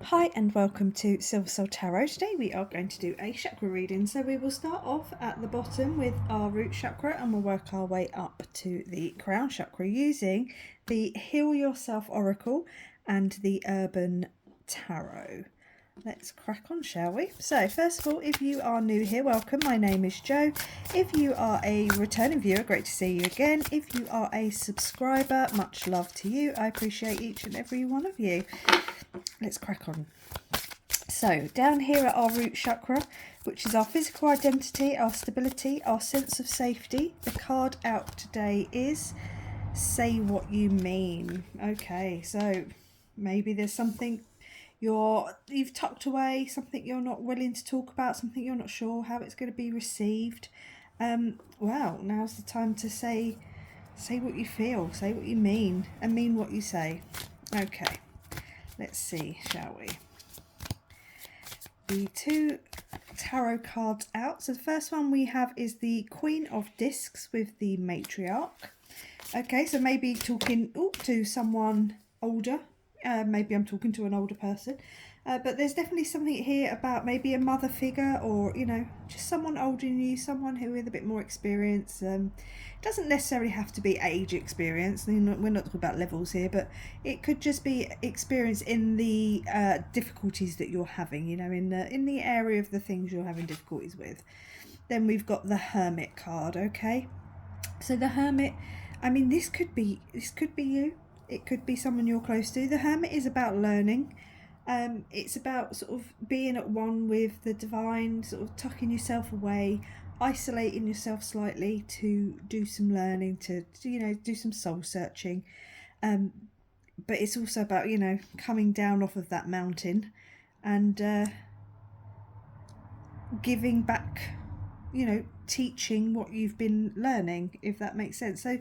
Hi and welcome to Silver Soul Tarot. Today we are going to do a chakra reading. So we will start off at the bottom with our root chakra and we'll work our way up to the crown chakra using the Heal Yourself Oracle and the Urban Tarot. Let's crack on, shall we? So first of all, if you are new here, welcome. My name is Jo. If you are a returning viewer, great to see you again. If you are a subscriber, much love to you. I appreciate each and every one of you. Let's crack on. So down here at our root chakra, which is our physical identity, our stability, our sense of safety, the card out today is Say What You Mean. Okay, so maybe there's something you've tucked away, something you're not willing to talk about, something you're not sure how it's going to be received. Well, now's the time to say what you feel, say what you mean, and mean what you say. Okay, let's see, shall we? The two tarot cards out. So the first one we have is the Queen of Discs with the Matriarch. Okay, so maybe talking to someone older. Maybe I'm talking to an older person. But there's definitely something here about maybe a mother figure or, just someone older than you, someone who with a bit more experience. Doesn't necessarily have to be age experience. We're not talking about levels here, but it could just be experience in the difficulties that you're having, in the area of the things you're having difficulties with. Then we've got the Hermit card, okay? So the Hermit, this could be you. It could be someone you're close to. The Hermit is about learning. It's about sort of being at one with the divine, sort of tucking yourself away, isolating yourself slightly to do some learning, to do some soul searching. But it's also about, coming down off of that mountain and giving back, teaching what you've been learning, if that makes sense. So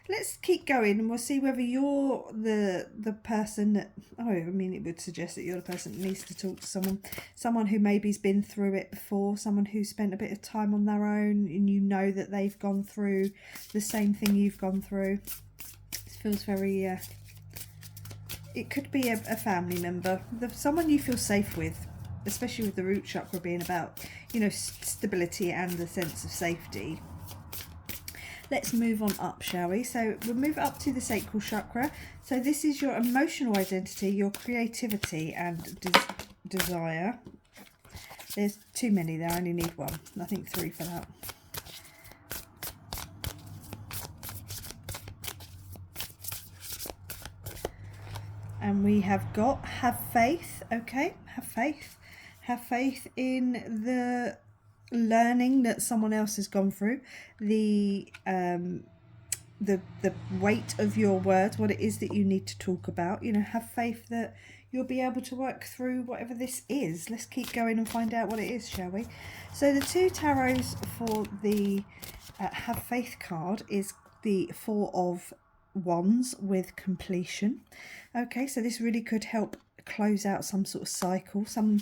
let's keep going and we'll see whether you're the person that, it would suggest that you're the person that needs to talk to someone who maybe's been through it before, someone who's spent a bit of time on their own and you know that they've gone through the same thing you've gone through. It feels very, it could be a family member, someone you feel safe with, especially with the root chakra being about, stability and a sense of safety. Let's move on up, shall we? So we'll move up to the sacral chakra. So this is your emotional identity, your creativity and desire. There's too many there, I only need one. I think 3 for that. And we have got have faith, okay? Have faith. Have faith in the learning that someone else has gone through, the weight of your words, what it is that you need to talk about. Have faith that you'll be able to work through whatever this is. Let's keep going and find out what it is, shall we? So the 2 tarots for the have faith card is the 4 of Wands with completion. Okay, so this really could help close out some sort of cycle, some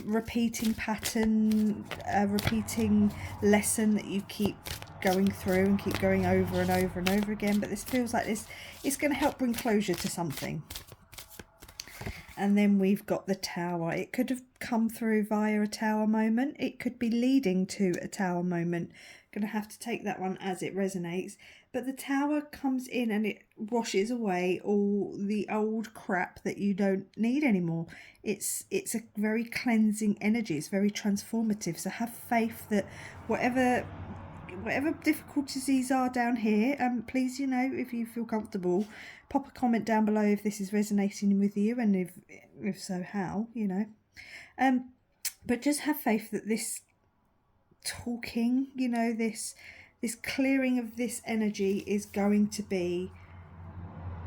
repeating pattern, repeating lesson that you keep going through and keep going over and over and over again. But this feels like this is going to help bring closure to something. And then we've got the Tower. It could have come through via a Tower moment. It could be leading to a Tower moment. Going to have to take that one as it resonates. But the Tower comes in and it washes away all the old crap that you don't need anymore. It's a very cleansing energy. It's very transformative. So have faith that whatever difficulties these are down here, please, if you feel comfortable, pop a comment down below if this is resonating with you, and if so, how, but just have faith that this talking, this clearing of this energy is going to be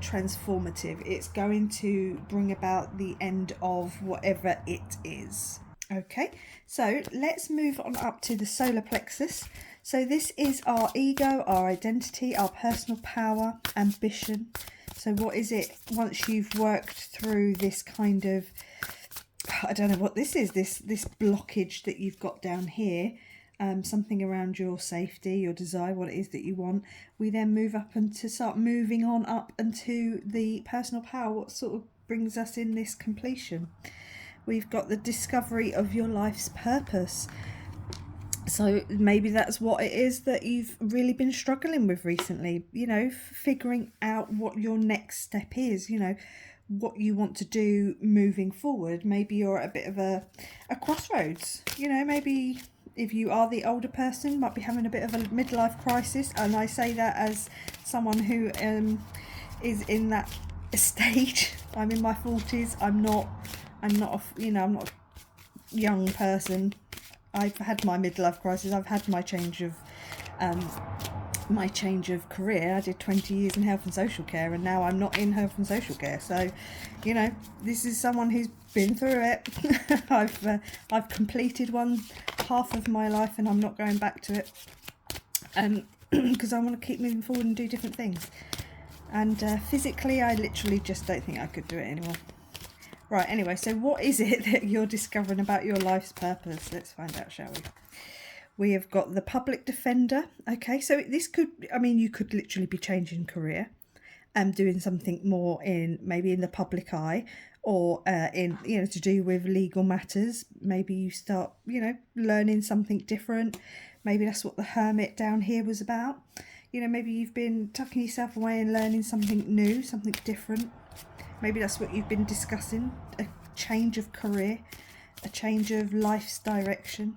transformative. It's going to bring about the end of whatever it is. Okay, so let's move on up to the solar plexus. So this is our ego, our identity, our personal power, ambition. So what is it once you've worked through this kind of, I don't know what this is, this blockage that you've got down here, something around your safety, your desire, what it is that you want. We then move up and to start moving on up into the personal power, what sort of brings us in this completion. We've got the discovery of your life's purpose. So maybe that's what it is that you've really been struggling with recently, you know, figuring out what your next step is, you know, what you want to do moving forward. Maybe you're at a bit of a crossroads, you know, maybe if you are the older person, might be having a bit of a midlife crisis. And I say that as someone who is in that stage. I'm in my 40s. I'm not a young person. I've had my midlife crisis. I've had my change of career. I did 20 years in health and social care, and now I'm not in health and social care. So, you know, this is someone who's been through it. I've completed one half of my life, and I'm not going back to it. Because I want to keep moving forward and do different things. And physically, I literally just don't think I could do it anymore. Right, anyway, so what is it that you're discovering about your life's purpose? Let's find out, shall we? We have got the public defender. Okay, so this could, I mean, you could literally be changing career and doing something more maybe in the public eye, or in, you know, to do with legal matters. Maybe you start, you know, learning something different. Maybe that's what the hermit down here was about. You know, maybe you've been tucking yourself away and learning something new, something different. Maybe that's what you've been discussing, a change of career, a change of life's direction.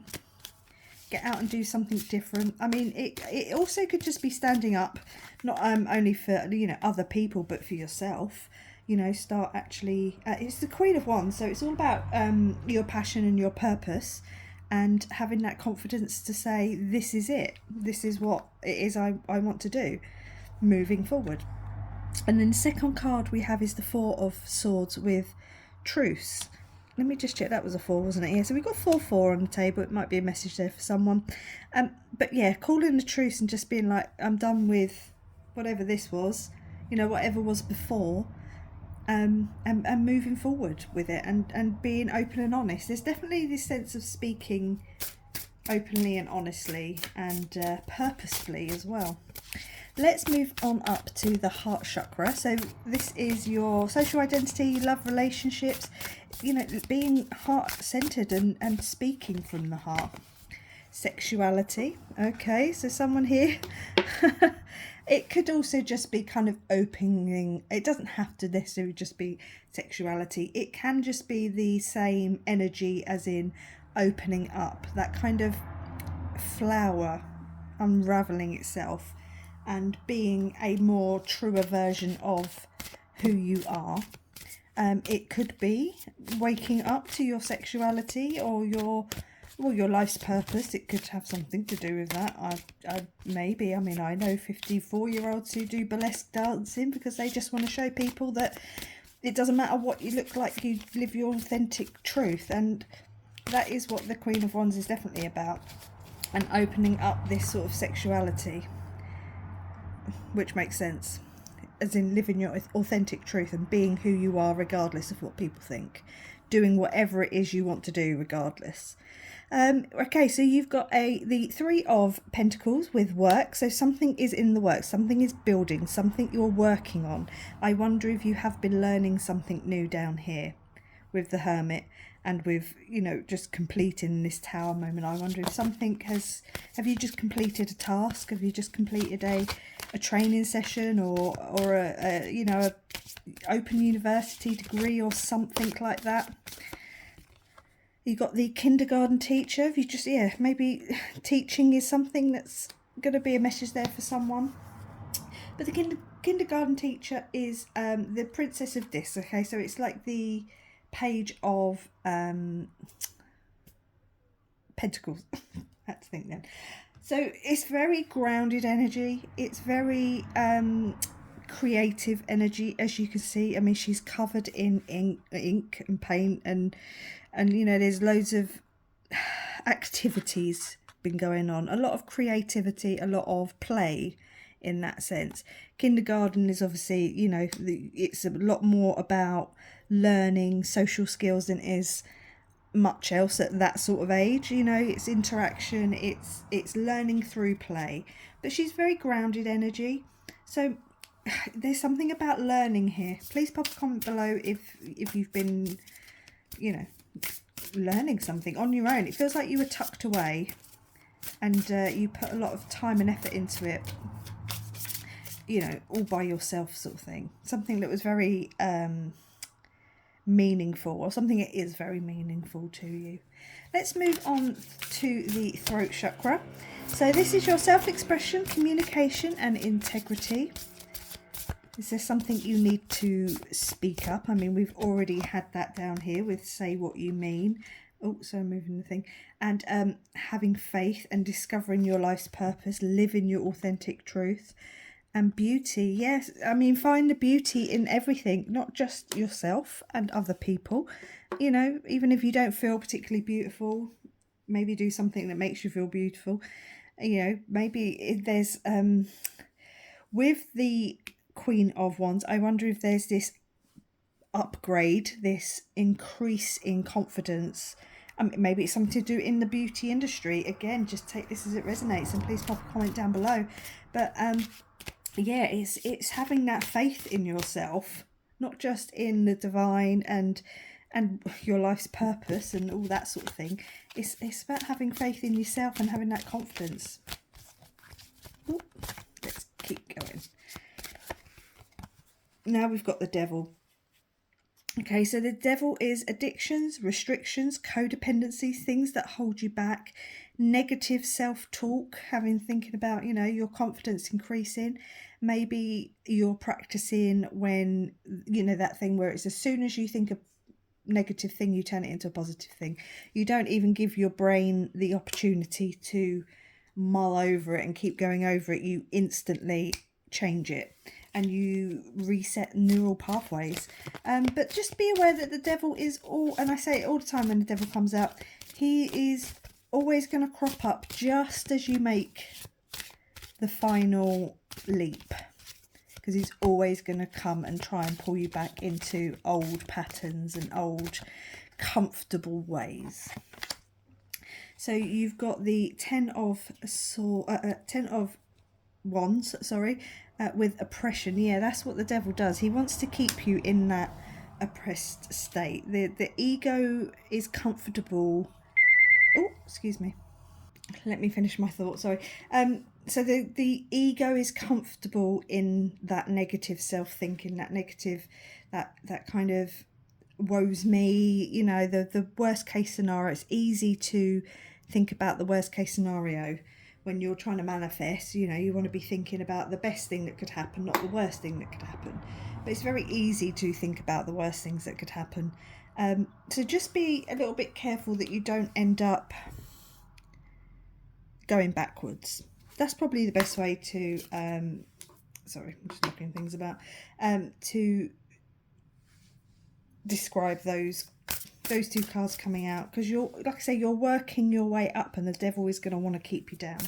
Get out and do something different. I mean, it also could just be standing up, not only for, you know, other people, but for yourself. You know, start actually, it's the Queen of Wands, so it's all about your passion and your purpose, and having that confidence to say, this is it. This is what it is I want to do moving forward. And then the second card we have is the Four of Swords with Truce. Let me just check, that was a 4, wasn't it? Yeah, so we've got 4 on the table. It might be a message there for someone. But yeah, calling the truce and just being like, I'm done with whatever this was, you know, whatever was before, and moving forward with it, and being open and honest. There's definitely this sense of speaking openly and honestly, and purposefully as well. Let's move on up to the heart chakra. So this is your social identity, love, relationships, you know, being heart-centered and speaking from the heart. Sexuality. Okay, so someone here, it could also just be kind of opening. It doesn't have to necessarily just be sexuality. It can just be the same energy as in opening up, that kind of flower unraveling itself and being a more truer version of who you are. It could be waking up to your sexuality or your life's purpose. It could have something to do with that. Maybe, I mean, I know 54-year-olds who do burlesque dancing because they just want to show people that it doesn't matter what you look like, you live your authentic truth. And that is what the Queen of Wands is definitely about, and opening up this sort of sexuality, which makes sense, as in living your authentic truth and being who you are regardless of what people think, doing whatever it is you want to do regardless. Okay, so you've got the 3 of Pentacles with work. So something is in the works, something is building, something you're working on. I wonder if you have been learning something new down here with the Hermit, and with, you know, just completing this Tower moment. I wonder if something have you just completed a task? Have you just completed a training session, or a you know, a open university degree or something like that? You got the kindergarten teacher. If you just, yeah, maybe teaching is something that's going to be a message there for someone. But the kindergarten teacher is the Princess of Discs. Okay, so it's like the Page of Pentacles. Had to think then. So it's very grounded energy. It's very creative energy, as you can see. I mean, she's covered in ink and paint, and you know, there's loads of activities been going on. A lot of creativity, a lot of play in that sense. Kindergarten is obviously, you know, it's a lot more about learning social skills than it is much else at that sort of age. You know, it's interaction, it's learning through play. But she's very grounded energy. So there's something about learning here. Please pop a comment below if you've been, you know, learning something on your own. It feels like you were tucked away and you put a lot of time and effort into it, you know, all by yourself sort of thing. Something that was very meaningful, or something that is very meaningful to you. Let's move on to the throat chakra. So this is your self-expression, communication and integrity. Is there something you need to speak up? I mean, we've already had that down here with say what you mean. Oh, so I'm moving the thing. And having faith and discovering your life's purpose, living your authentic truth. And beauty, yes. I mean, find the beauty in everything, not just yourself and other people. You know, even if you don't feel particularly beautiful, maybe do something that makes you feel beautiful. You know, maybe there's, with the Queen of Wands, I wonder if there's this upgrade, this increase in confidence. Maybe it's something to do in the beauty industry. Again, just take this as it resonates, and please pop a comment down below. But yeah, it's having that faith in yourself, not just in the divine and your life's purpose and all that sort of thing. It's about having faith in yourself and having that confidence. Ooh, let's keep going. Now we've got the devil. Okay, so the devil is addictions, restrictions, codependencies, things that hold you back, negative self-talk, thinking about, you know, your confidence increasing. Maybe you're practicing when, you know, that thing where it's as soon as you think a negative thing, you turn it into a positive thing. You don't even give your brain the opportunity to mull over it and keep going over it. You instantly change it and you reset neural pathways. But just be aware that the devil is and I say it all the time when the devil comes out, he is always going to crop up just as you make the final leap, because he's always going to come and try and pull you back into old patterns and old comfortable ways. So you've got the Ten of Wands, sorry, with oppression. Yeah, that's what the devil does. He wants to keep you in that oppressed state. The ego is comfortable. Oh, excuse me. Let me finish my thought, sorry. So the ego is comfortable in that negative self-thinking, that negative, that kind of woes me, you know, the worst case scenario. It's easy to think about the worst case scenario when you're trying to manifest. You know, you want to be thinking about the best thing that could happen, not the worst thing that could happen. But it's very easy to think about the worst things that could happen. So just be a little bit careful that you don't end up going backwards. That's probably the best way to sorry, I'm just knocking things about, to describe those two cards coming out, because you're, like I say, you're working your way up and the devil is going to want to keep you down.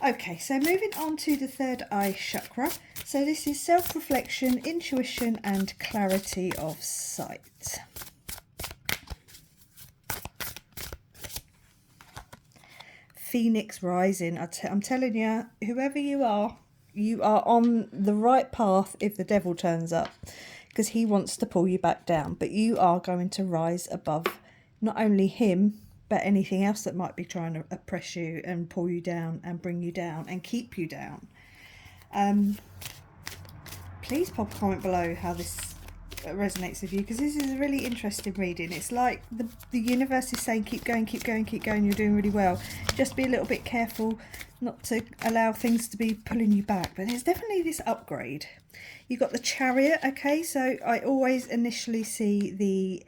Okay, so moving on to the third eye chakra. So this is self-reflection, intuition and clarity of sight. Phoenix rising. I'm telling you, whoever you are on the right path if the devil turns up, because he wants to pull you back down. But you are going to rise above not only him, but anything else that might be trying to oppress you and pull you down and bring you down and keep you down. Please pop a comment below how this resonates with you, because this is a really interesting reading. It's like the universe is saying keep going, keep going, keep going, you're doing really well. Just be a little bit careful not to allow things to be pulling you back. But there's definitely this upgrade. You've got the Chariot. Okay, so I always initially see the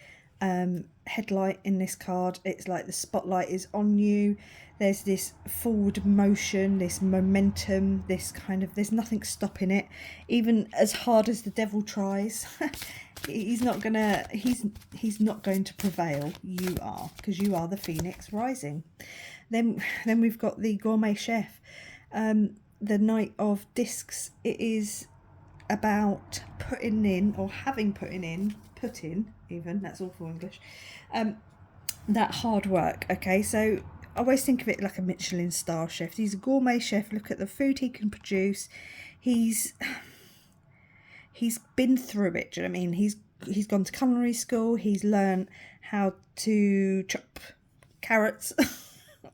headlight in this card. It's like the spotlight is on you. There's this forward motion, this momentum, this kind of, there's nothing stopping it. Even as hard as the devil tries, he's not going to prevail. You are, because you are the Phoenix rising. Then we've got the Gourmet Chef, the Knight of Discs. It is about putting in, or having put in, even, that's awful English, that hard work. Okay, so I always think of it like a Michelin star chef. He's a gourmet chef. Look at the food he can produce. He's he's been through it. Do you know what I mean? He's gone to culinary school. He's learned how to chop carrots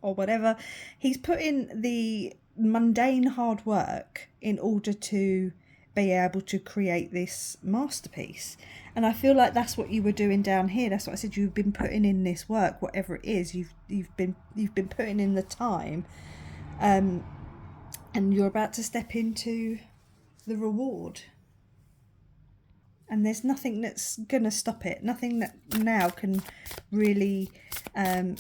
or whatever. He's put in the mundane hard work in order to be able to create this masterpiece. And I feel like that's what you were doing down here. That's what I said. You've been putting in this work, whatever it is. You've been putting in the time, and you're about to step into the reward. And there's nothing that's going to stop it. Nothing that now can really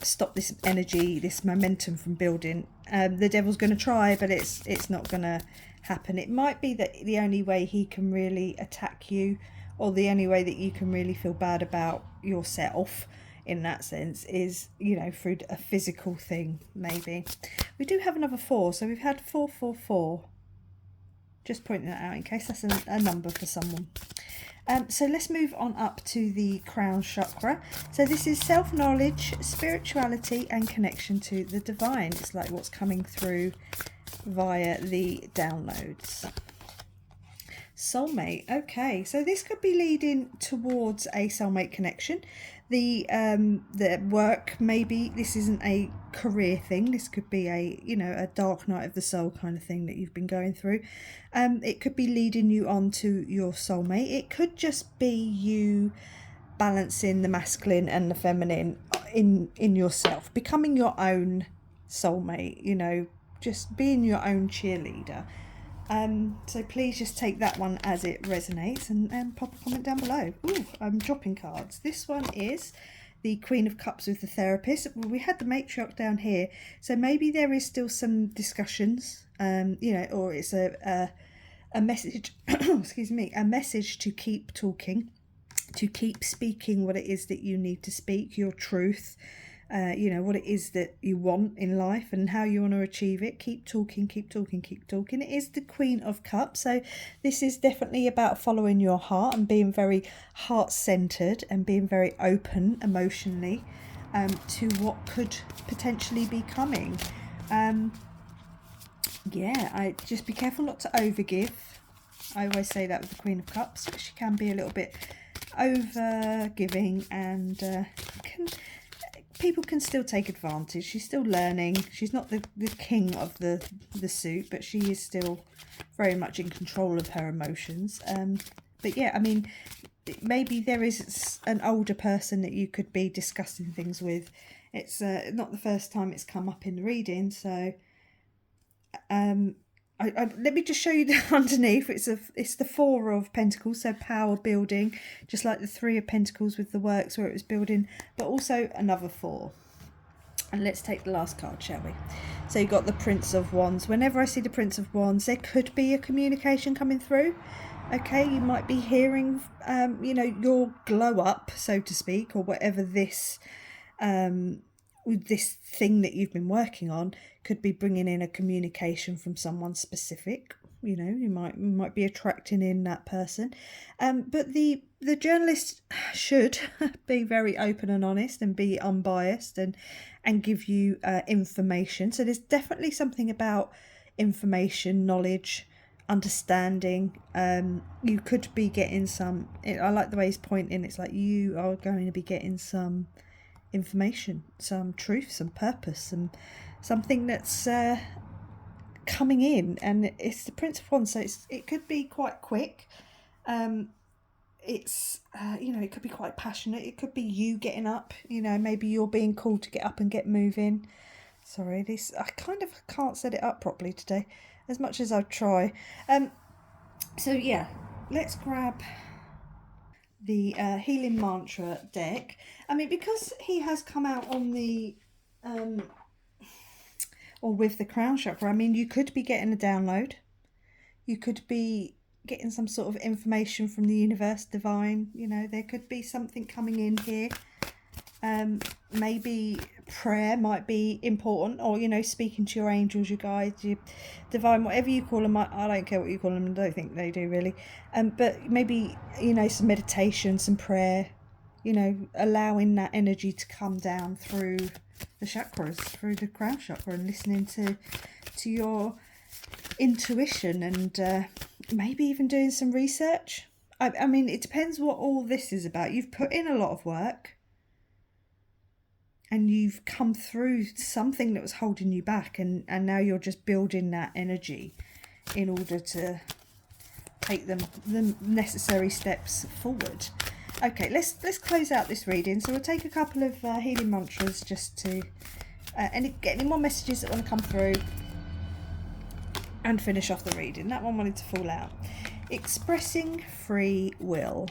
stop this energy, this momentum from building. The devil's going to try, but it's not going to happen. It might be that the only way he can really attack you, or the only way that you can really feel bad about yourself in that sense, is, you know, through a physical thing, maybe. We do have another 4, so we've had 444. Just pointing that out in case that's a number for someone. So let's move on up to the crown chakra. So this is self-knowledge, spirituality and connection to the divine. It's like what's coming through via the downloads. Soulmate. Okay, so this could be leading towards a soulmate connection. The work, maybe this isn't a career thing. This could be a dark night of the soul kind of thing that you've been going through. It could be leading you on to your soulmate. It could just be you balancing the masculine and the feminine in yourself, becoming your own soulmate, you know, just being your own cheerleader. So please just take that one as it resonates and pop a comment down below. Ooh, I'm dropping cards. This one is the Queen of Cups with the Therapist. Well, we had the Matriarch down here, so maybe there is still some discussions, or it's a message, excuse me, a message to keep talking, to keep speaking what it is that you need to speak, your truth, what it is that you want in life and how you want to achieve it. Keep talking, keep talking, keep talking. It is the Queen of Cups, so this is definitely about following your heart and being very heart-centered and being very open emotionally to what could potentially be coming. I just be careful not to overgive. I always say that with the Queen of Cups. She can be a little bit over giving, and people can still take advantage. She's still learning. She's not the king of the suit, but she is still very much in control of her emotions. But yeah, I mean, maybe there is an older person that you could be discussing things with. It's not the first time it's come up in the reading, so let me just show you underneath. It's the 4 of Pentacles, so power building, just like the 3 of Pentacles with the works where it was building, but also another 4. And let's take the last card, shall we? So you got the Prince of Wands. Whenever I see the Prince of Wands, there could be a communication coming through. Okay, you might be hearing, your glow up, so to speak, or whatever this thing that you've been working on could be bringing in a communication from someone specific. You know, you might be attracting in that person. But the journalist should be very open and honest and be unbiased and give you information. So there's definitely something about information, knowledge, understanding. You could be getting some, I like the way he's pointing, it's like you are going to be getting some information, some truth, some purpose, something that's coming in. And it's the Prince of Wands, so it could be quite quick. It could be quite passionate. It could be you getting up, maybe you're being called to get up and get moving. Sorry, I kind of can't set it up properly today, as much as I try. So yeah, let's grab the healing mantra deck. I mean, because he has come out on the or with the crown chakra, I mean, you could be getting a download, you could be getting some sort of information from the universe, divine, there could be something coming in here. Maybe prayer might be important, or speaking to your angels, your guides, your divine, whatever you call them. I don't care what you call them, I don't think they do really. But maybe some meditation, some prayer, allowing that energy to come down through the chakras, through the crown chakra, and listening to your intuition, and maybe even doing some research. I mean, it depends what all this is about. You've put in a lot of work and you've come through something that was holding you back, and now you're just building that energy in order to take the necessary steps forward. Okay, let's close out this reading. So we'll take a couple of healing mantras just to get any more messages that want to come through, and finish off the reading. That one wanted to fall out. Expressing free will.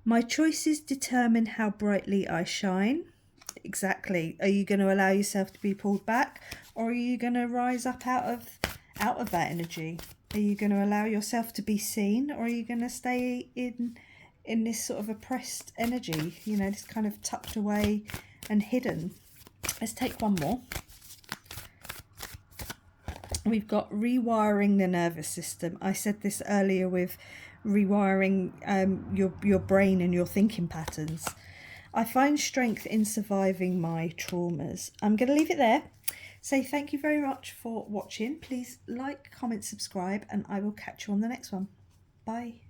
My choices determine how brightly I shine. Exactly. Are you going to allow yourself to be pulled back, or are you going to rise up out of that energy? Are you going to allow yourself to be seen, or are you going to stay in this sort of oppressed energy, you know, this kind of tucked away and hidden? Let's take one more. We've got rewiring the nervous system. I said this earlier with rewiring your brain and your thinking patterns. I find strength in surviving my traumas. I'm going to leave it there. Say thank you very much for watching. Please like, comment, subscribe, and I will catch you on the next one. Bye.